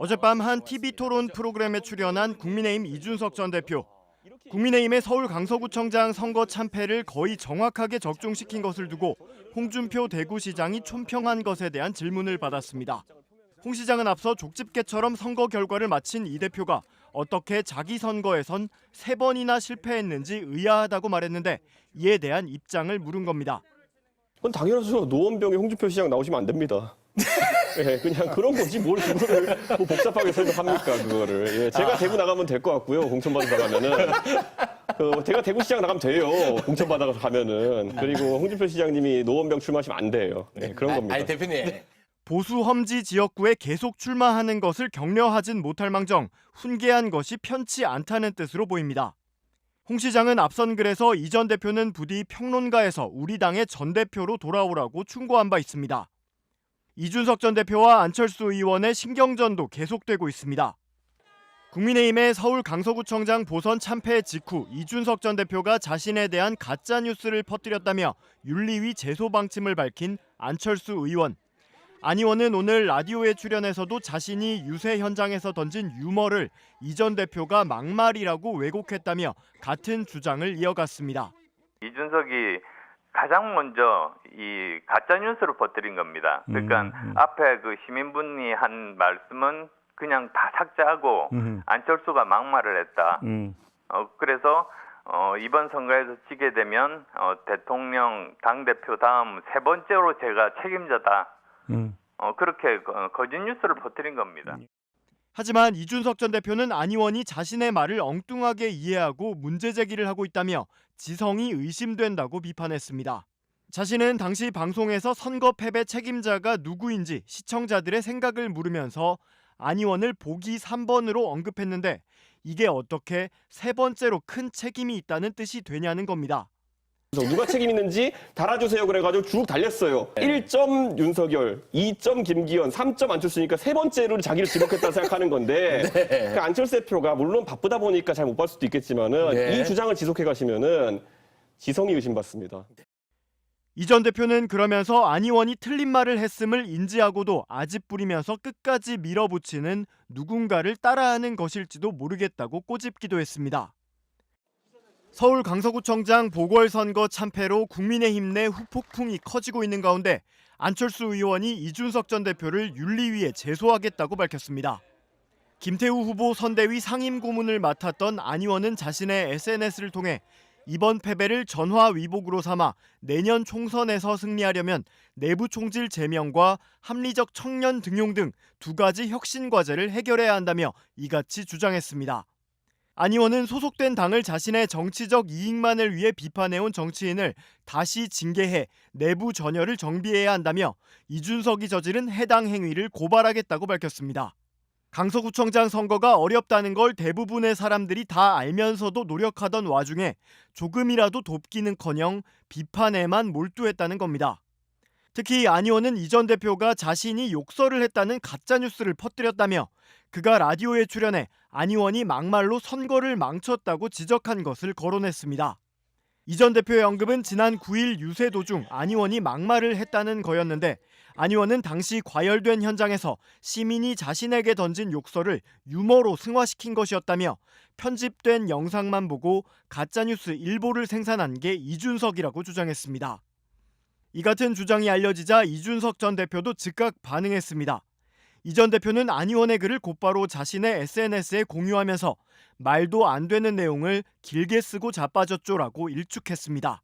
어젯밤 한 TV 토론 프로그램에 출연한 국민의힘 이준석 전 대표. 국민의힘의 서울 강서구청장 선거 참패를 거의 정확하게 적중시킨 것을 두고 홍준표 대구시장이 촌평한 것에 대한 질문을 받았습니다. 홍 시장은 앞서 족집게처럼 선거 결과를 마친 이 대표가 어떻게 자기 선거에선 3번이나 실패했는지 의아하다고 말했는데 이에 대한 입장을 물은 겁니다. 그건 당연하죠. 노원병에 홍준표 시장 나오시면 안 됩니다. 예, 그냥 그런 거지 뭘 그거를 뭐 복잡하게 설명합니까 그거를. 예, 제가 대구 나가면 될 것 같고요. 공천 받으러 가면은. 제가 대구시장 나가면 돼요. 공천 받아서 가면은. 그리고 홍준표 시장님이 노원병 출마하시면 안 돼요. 예, 그런 겁니다. 아니 대표님. 보수 험지 지역구에 계속 출마하는 것을 격려하진 못할 망정 훈계한 것이 편치 않다는 뜻으로 보입니다. 홍 시장은 앞선 글에서 이 전 대표는 부디 평론가에서 우리 당의 전 대표로 돌아오라고 충고한 바 있습니다. 이준석 전 대표와 안철수 의원의 신경전도 계속되고 있습니다. 국민의힘의 서울 강서구청장 보선 참패 직후 이준석 전 대표가 자신에 대한 가짜뉴스를 퍼뜨렸다며 윤리위 제소 방침을 밝힌 안철수 의원. 안 의원은 오늘 라디오에 출연해서도 자신이 유세 현장에서 던진 유머를 이 전 대표가 막말이라고 왜곡했다며 같은 주장을 이어갔습니다. 이준석이 가장 먼저 이 가짜 뉴스를 퍼뜨린 겁니다. 그러니까 앞에 그 시민분이 한 말씀은 그냥 다 삭제하고 안철수가 막말을 했다. 그래서 이번 선거에서 지게 되면 대통령 당대표 다음 3번째로 제가 책임자다. 그렇게 거짓 뉴스를 퍼뜨린 겁니다. 하지만 이준석 전 대표는 안 의원이 자신의 말을 엉뚱하게 이해하고 문제 제기를 하고 있다며 지성이 의심된다고 비판했습니다. 자신은 당시 방송에서 선거 패배 책임자가 누구인지 시청자들의 생각을 물으면서 안 의원을 보기 3번으로 언급했는데 이게 어떻게 3번째로 큰 책임이 있다는 뜻이 되냐는 겁니다. 누가 책임 있는지 달아주세요 그래가지고 쭉 달렸어요. 1점 윤석열, 2점 김기현, 3점 안철수니까 3번째로 자기를 지목했다 생각하는 건데 그 안철수 대표가 물론 바쁘다 보니까 잘 못 볼 수도 있겠지만은 이 주장을 지속해 가시면은 지성이 의심받습니다. 이 전 대표는 그러면서 안 의원이 틀린 말을 했음을 인지하고도 아집 부리면서 끝까지 밀어붙이는 누군가를 따라하는 것일지도 모르겠다고 꼬집기도 했습니다. 서울 강서구청장 보궐선거 참패로 국민의힘 내 후폭풍이 커지고 있는 가운데 안철수 의원이 이준석 전 대표를 윤리위에 제소하겠다고 밝혔습니다. 김태우 후보 선대위 상임고문을 맡았던 안 의원은 자신의 SNS를 통해 이번 패배를 전화위복으로 삼아 내년 총선에서 승리하려면 내부 총질 제명과 합리적 청년 등용 등 2가지 혁신 과제를 해결해야 한다며 이같이 주장했습니다. 안 의원은 소속된 당을 자신의 정치적 이익만을 위해 비판해온 정치인을 다시 징계해 내부 전열을 정비해야 한다며 이준석이 저지른 해당 행위를 고발하겠다고 밝혔습니다. 강서구청장 선거가 어렵다는 걸 대부분의 사람들이 다 알면서도 노력하던 와중에 조금이라도 돕기는커녕 비판에만 몰두했다는 겁니다. 특히 안 의원은 이 전 대표가 자신이 욕설을 했다는 가짜뉴스를 퍼뜨렸다며 그가 라디오에 출연해 안 의원이 막말로 선거를 망쳤다고 지적한 것을 거론했습니다. 이 전 대표의 언급은 지난 9일 유세 도중 안 의원이 막말을 했다는 거였는데 안 의원은 당시 과열된 현장에서 시민이 자신에게 던진 욕설을 유머로 승화시킨 것이었다며 편집된 영상만 보고 가짜뉴스 일보를 생산한 게 이준석이라고 주장했습니다. 이 같은 주장이 알려지자 이준석 전 대표도 즉각 반응했습니다. 이 전 대표는 안 의원의 글을 곧바로 자신의 SNS에 공유하면서 말도 안 되는 내용을 길게 쓰고 자빠졌죠라고 일축했습니다.